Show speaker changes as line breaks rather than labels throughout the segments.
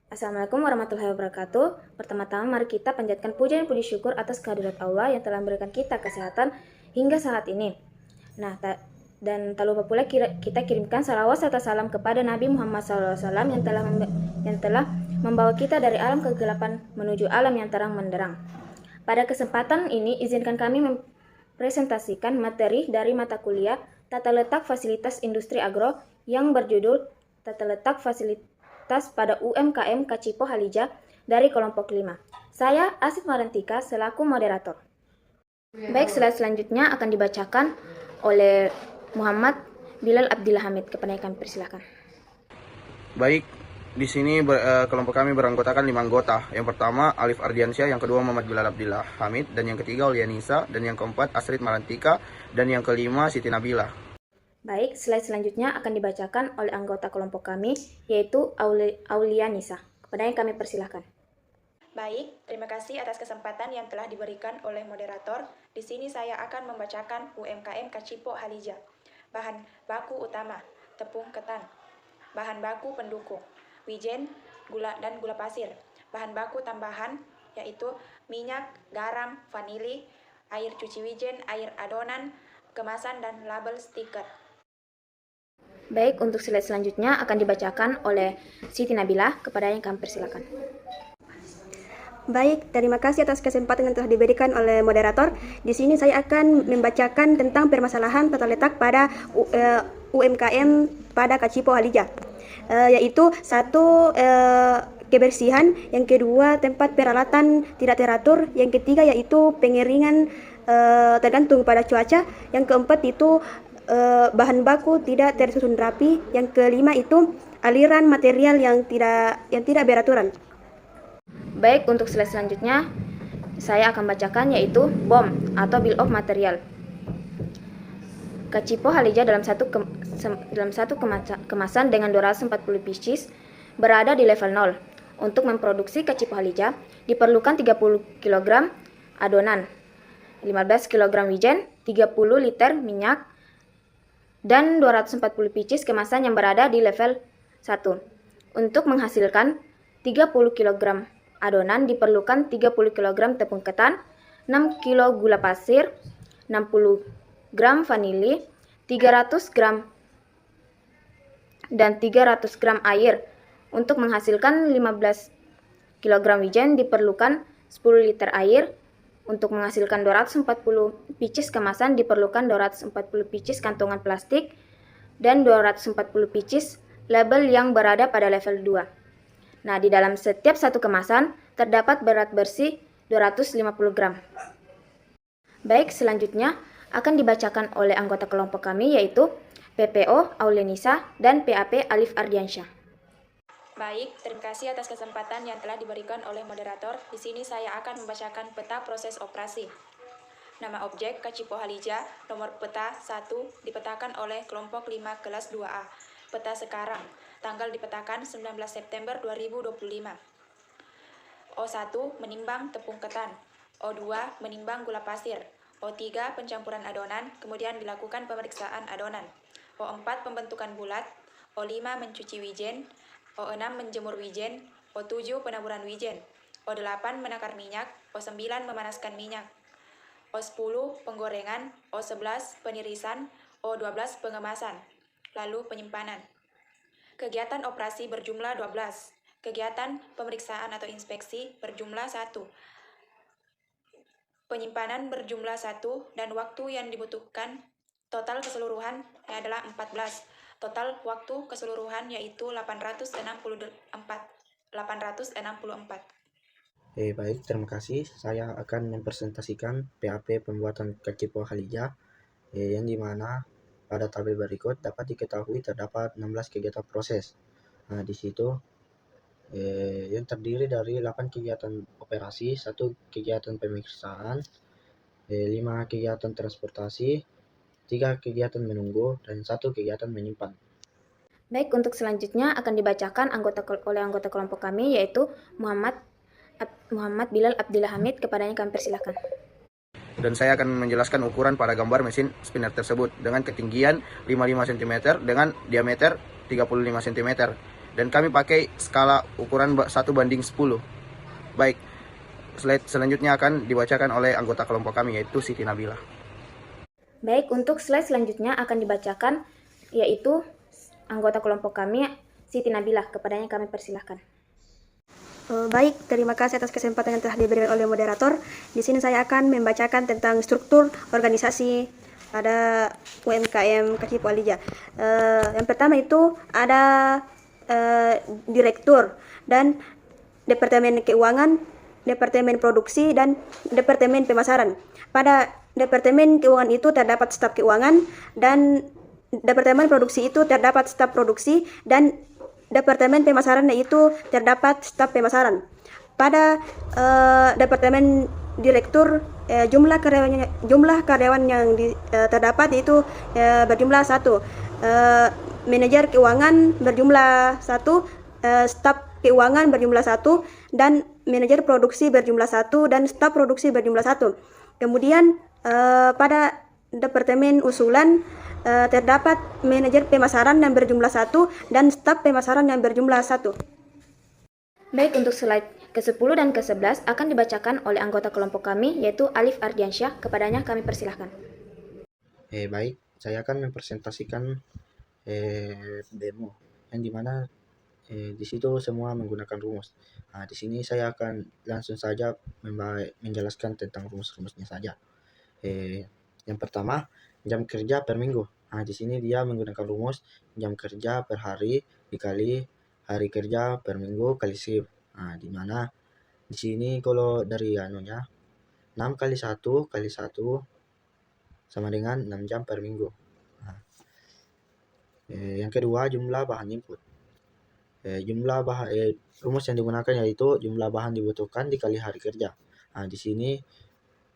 Assalamualaikum warahmatullahi wabarakatuh. Pertama-tama mari kita panjatkan puja dan puji syukur atas kehadirat Allah yang telah memberikan kita kesehatan hingga saat ini. Nah, dan tak lupa pula kita kirimkan salawat serta salam kepada Nabi Muhammad SAW yang telah membawa kita dari alam kegelapan menuju alam yang terang menderang. Pada kesempatan ini, izinkan kami mempresentasikan materi dari mata kuliah Tata Letak Fasilitas Industri Agro yang berjudul Tata Letak Fasilitas pada UMKM Kacipo Halija dari kelompok 5. Saya Asif Marantika selaku moderator. Baik, slide selanjutnya akan dibacakan oleh Muhammad Bilal Abdillah Hamid. Kepada kami persilakan.
Baik, di sini kelompok kami beranggotakan 5 anggota. Yang pertama Alif Ardiansyah, yang kedua Muhammad Bilal Abdillah Hamid, dan yang ketiga Ulianisa, dan yang keempat Asrid Marantika, dan yang kelima Siti Nabila.
Baik, slide selanjutnya akan dibacakan oleh anggota kelompok kami, yaitu Aulianisa. Kepada yang kami persilahkan.
Baik, terima kasih atas kesempatan yang telah diberikan oleh moderator. Di sini saya akan membacakan UMKM Kacipo Halija. Bahan baku utama, tepung ketan. Bahan baku pendukung, wijen, gula, dan gula pasir. Bahan baku tambahan, yaitu minyak, garam, vanili, air cuci wijen, air adonan, kemasan, dan label stiker.
Baik, untuk slide selanjutnya akan dibacakan oleh Siti Nabila. Kepada yang kami persilakan.
Baik, terima kasih atas kesempatan yang telah diberikan oleh moderator. Di sini saya akan membacakan tentang permasalahan tata letak pada UMKM pada Kacipo Halija, yaitu satu, kebersihan, yang kedua tempat peralatan tidak teratur, yang ketiga yaitu pengeringan tergantung pada cuaca, yang keempat itu bahan baku tidak tersusun rapi, yang kelima itu aliran material yang tidak beraturan.
Baik, untuk slide selanjutnya saya akan bacakan yaitu BOM atau Bill of Material. Kacipo Halija dalam satu kemasan dengan 240 pieces berada di level 0. Untuk memproduksi Kacipo Halija diperlukan 30 kg adonan, 15 kg wijen, 30 liter minyak, dan 240 pieces kemasan yang berada di level 1. Untuk menghasilkan 30 kg adonan diperlukan 30 kg tepung ketan, 6 kg gula pasir, 60 gram vanili, 300 gram dan 300 gram air. Untuk menghasilkan 15 kg wijen diperlukan 10 liter air. Untuk menghasilkan 240 pieces kemasan diperlukan 240 pieces kantongan plastik dan 240 pieces label yang berada pada level 2. Nah, di dalam setiap satu kemasan terdapat berat bersih 250 gram. Baik, selanjutnya akan dibacakan oleh anggota kelompok kami yaitu PPO Aulianisa dan PAP Alif Ardiansyah.
Baik, terima kasih atas kesempatan yang telah diberikan oleh moderator. Di sini saya akan membacakan peta proses operasi. Nama objek Kacipo Halija, nomor peta 1 dipetakan oleh kelompok 5 kelas 2A. Peta sekarang, tanggal dipetakan 19 September 2025. O1 menimbang tepung ketan, O2 menimbang gula pasir, O3 pencampuran adonan, kemudian dilakukan pemeriksaan adonan, O4 pembentukan bulat, O5 mencuci wijen, O6 menjemur wijen, O7 penaburan wijen, O8 menakar minyak, O9 memanaskan minyak, O10 penggorengan, O11 penirisan, O12 pengemasan, lalu penyimpanan. Kegiatan operasi berjumlah 12, kegiatan pemeriksaan atau inspeksi berjumlah 1, penyimpanan berjumlah 1, dan waktu yang dibutuhkan total keseluruhan adalah 14. Total waktu keseluruhan yaitu 864.
Baik, terima kasih. Saya akan mempresentasikan PAP pembuatan Kacipo Halija, yang dimana pada tabel berikut dapat diketahui terdapat 16 kegiatan proses. Nah, di situ yang terdiri dari 8 kegiatan operasi, 1 kegiatan pemeriksaan, 5 kegiatan transportasi, 3 kegiatan menunggu, dan 1 kegiatan menyimpan.
Baik, untuk selanjutnya akan dibacakan oleh anggota kelompok kami yaitu Muhammad Bilal Abdillah Hamid. Kepadanya kami persilahkan.
Dan saya akan menjelaskan ukuran pada gambar mesin spinner tersebut dengan ketinggian 55 cm dengan diameter 35 cm. dan kami pakai skala ukuran 1:10. Baik, slide selanjutnya akan dibacakan oleh anggota kelompok kami, yaitu Siti Nabila.
Baik, untuk slide selanjutnya akan dibacakan yaitu anggota kelompok kami, Siti Nabila. Kepadanya kami persilahkan.
Baik, terima kasih atas kesempatan yang telah diberikan oleh moderator. Di sini saya akan membacakan tentang struktur organisasi pada UMKM Kacipot Halija. Yang pertama itu ada direktur dan departemen keuangan, departemen produksi, dan departemen pemasaran. Pada departemen keuangan itu terdapat staf keuangan, dan departemen produksi itu terdapat staf produksi, dan departemen pemasaran itu terdapat staf pemasaran. Pada departemen direktur jumlah karyawan yang terdapat itu berjumlah 1. Manajer keuangan berjumlah 1, staf keuangan berjumlah 1, dan manajer produksi berjumlah 1, dan staf produksi berjumlah 1. Kemudian pada departemen usulan terdapat manajer pemasaran yang berjumlah 1 dan staf pemasaran yang berjumlah 1.
Baik, untuk slide ke-10 dan ke-11 akan dibacakan oleh anggota kelompok kami, yaitu Alif Ardiansyah. Kepadanya kami persilahkan.
Baik, saya akan mempresentasikan demo yang dimana di situ semua menggunakan rumus. Di sini saya akan langsung saja menjelaskan tentang rumus-rumusnya saja. Yang pertama, jam kerja per minggu. Di sini dia menggunakan rumus jam kerja per hari dikali hari kerja per minggu kali shift. Di mana di sini kalau dari 6 kali 1 kali 1 sama dengan 6 jam per minggu. Yang kedua, jumlah bahan input. Rumus yang digunakan yaitu jumlah bahan dibutuhkan dikali hari kerja. Di sini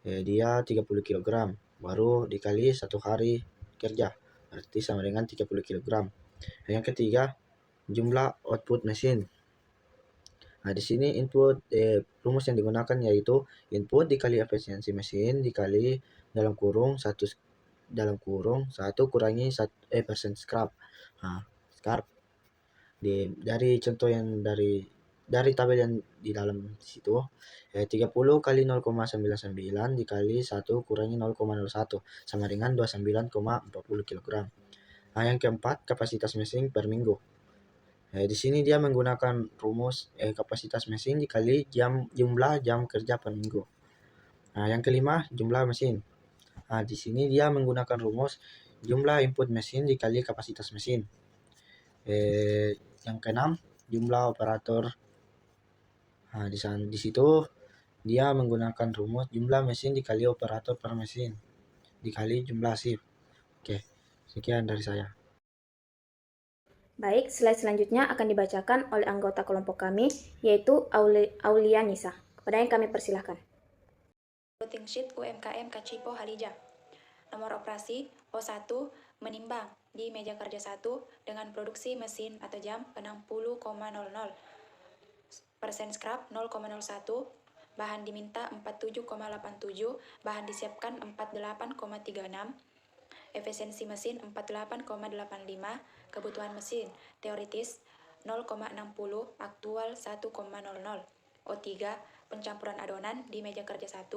dia 30 kg, baru dikali 1 hari kerja, berarti sama dengan 30 kg. Yang ketiga, jumlah output mesin. Di sini input rumus yang digunakan yaitu input dikali efisiensi mesin dikali dalam kurung 1 kurangi persen scrap. Scrap dari contoh yang dari tabel yang di dalam situ, 30 kali 0,99 dikali 1 kurangi 0,01 sama dengan 29,40 kg. Yang keempat, kapasitas mesin per minggu. Di sini dia menggunakan rumus kapasitas mesin dikali jumlah jam kerja per minggu. Yang kelima, jumlah mesin. Di sini dia menggunakan rumus jumlah input mesin dikali kapasitas mesin. Yang keenam, jumlah operator. Di situ dia menggunakan rumus jumlah mesin dikali operator per mesin dikali jumlah shift. Oke, sekian dari saya.
Baik, slide selanjutnya akan dibacakan oleh anggota kelompok kami, yaitu Aulia Nisa. Kepadanya kami persilahkan.
Routing sheet UMKM Kacipot Halija. Nomor operasi O1 menimbang di meja kerja 1 dengan produksi mesin atau jam 60,00, persen scrap 0,01, bahan diminta 47,87, bahan disiapkan 48,36, efisiensi mesin 48,85, kebutuhan mesin teoritis 0,60, aktual 1,00. O3, pencampuran adonan di meja kerja 1,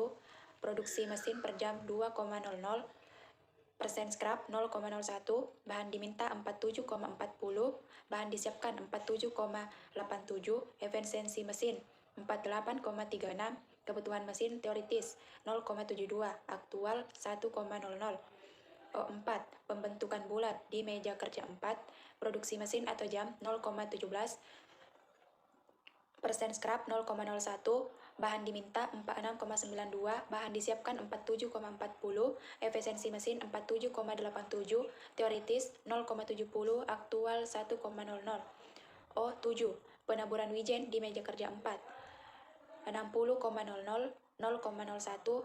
produksi mesin per jam 2,00, persen scrap 0,01, bahan diminta 47,40, bahan disiapkan 47,87, efisiensi mesin 48,36, kebutuhan mesin teoritis 0,72, aktual 1,00. O4, pembentukan bulat di meja kerja 4, produksi mesin atau jam 0,17, persen scrap 0,01, bahan diminta 46,92, bahan disiapkan 47,40, efisiensi mesin 47,87, teoritis 0,70, aktual 1,00. O7, penaburan wijen di meja kerja 4, 60,00, 0,01,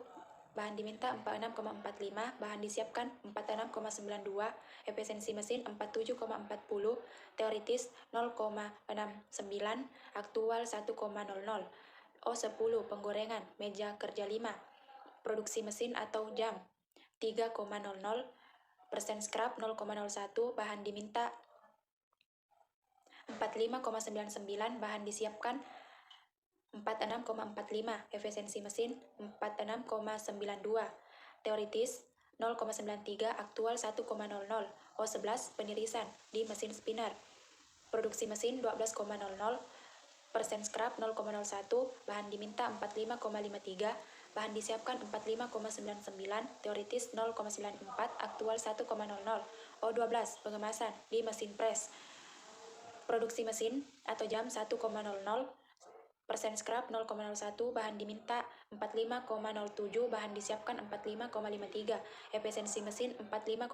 bahan diminta 46,45, bahan disiapkan 46,92, efisiensi mesin 47,40, teoritis 0,69, aktual 1,00. O10, penggorengan, meja kerja 5, produksi mesin atau jam 3,00, persen scrap 0,01, bahan diminta 45,99, bahan disiapkan 46,45, efisiensi mesin 46,92, teoritis 0,93, aktual 1,00, O11 penirisan di mesin spinner, produksi mesin 12,00, persen scrap 0,01, bahan diminta 45,53, bahan disiapkan 45,99, teoritis 0,94, aktual 1,00, O12 pengemasan di mesin press, produksi mesin atau jam 1,00, persen scrap 0,01, bahan diminta 45,07, bahan disiapkan 45,53, efisiensi mesin 45,99,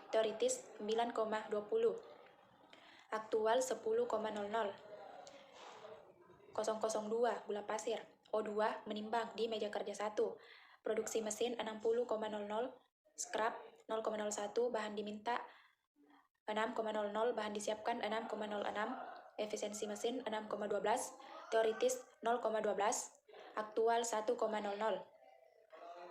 teoritis 9,20, aktual 10,00, 002 gula pasir, O2 menimbang di meja kerja 1, produksi mesin 60,00, scrap 0,01, bahan diminta 6,00, bahan disiapkan 6,06, efisiensi mesin 6,12, teoritis 0,12, aktual 1,00,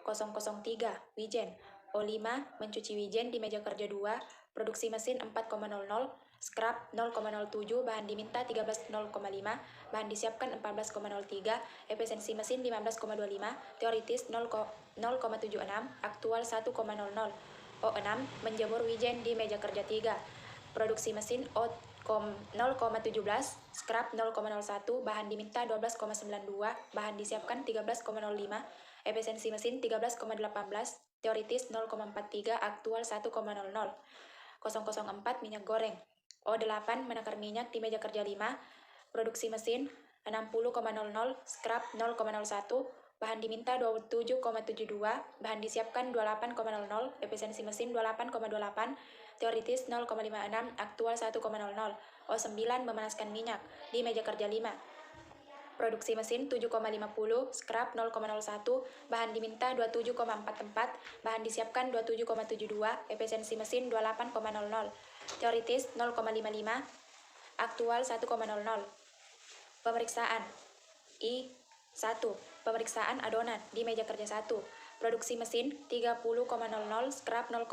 003 wijen, O5 mencuci wijen di meja kerja 2, produksi mesin 4,00, scrap 0,07, bahan diminta 13,05, bahan disiapkan 14,03, efisiensi mesin 15,25, teoritis 0,76, aktual 1,00, O6 menjemur wijen di meja kerja 3, produksi mesin 0,17, scrap 0,01, bahan diminta 12,92, bahan disiapkan 13,05, efisiensi mesin 13,18, teoritis 0,43, aktual 1,00, 004 minyak goreng, O8 menakar minyak di meja kerja 5, produksi mesin 60,00, scrap 0,01, bahan diminta 27,72, bahan disiapkan 28,00, efisiensi mesin 28,28, teoritis 0,56, aktual 1,00, O9 memanaskan minyak di meja kerja 5, produksi mesin 7,50, scrap 0,01, bahan diminta 27,44, bahan disiapkan 27,72, efisiensi mesin 28,00, teoritis 0,55, aktual 1,00. Pemeriksaan I1, pemeriksaan adonan di meja kerja 1, produksi mesin 30,00, scrap 0,01,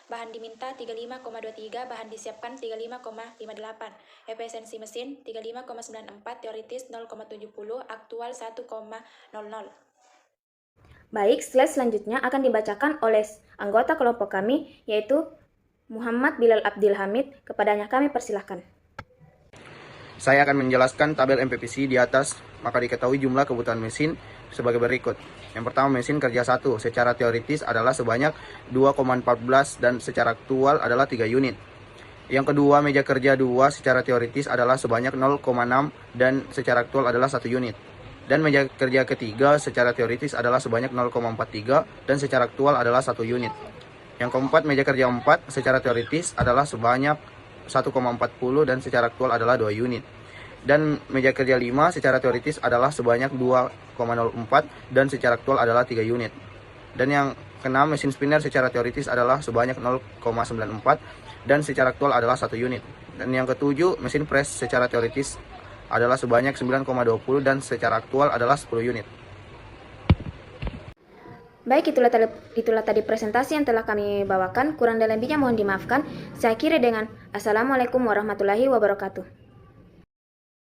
bahan diminta 35,23, bahan disiapkan 35,58, efisiensi mesin 35,94, teoritis 0,70, aktual 1,00.
Baik, slide selanjutnya akan dibacakan oleh anggota kelompok kami, yaitu Muhammad Bilal Abdil Hamid. Kepadanya kami persilahkan.
Saya akan menjelaskan tabel MPPC di atas, maka diketahui jumlah kebutuhan mesin sebagai berikut. Yang pertama, mesin kerja 1 secara teoritis adalah sebanyak 2,14 dan secara aktual adalah 3 unit. Yang kedua, meja kerja 2 secara teoritis adalah sebanyak 0,6 dan secara aktual adalah 1 unit. Dan meja kerja ketiga secara teoritis adalah sebanyak 0,43 dan secara aktual adalah 1 unit. Yang keempat, meja kerja 4 secara teoritis adalah sebanyak 1,40 dan secara aktual adalah 2 unit. Dan meja kerja 5 secara teoritis adalah sebanyak 2,04 dan secara aktual adalah 3 unit. Dan yang keenam, mesin spinner secara teoritis adalah sebanyak 0,94 dan secara aktual adalah 1 unit. Dan yang ketujuh, mesin press secara teoritis adalah sebanyak 9,20 dan secara aktual adalah 10 unit.
Baik, itulah tadi presentasi yang telah kami bawakan. Kurang dan lebihnya mohon dimaafkan. Saya akhiri dengan Assalamualaikum warahmatullahi wabarakatuh.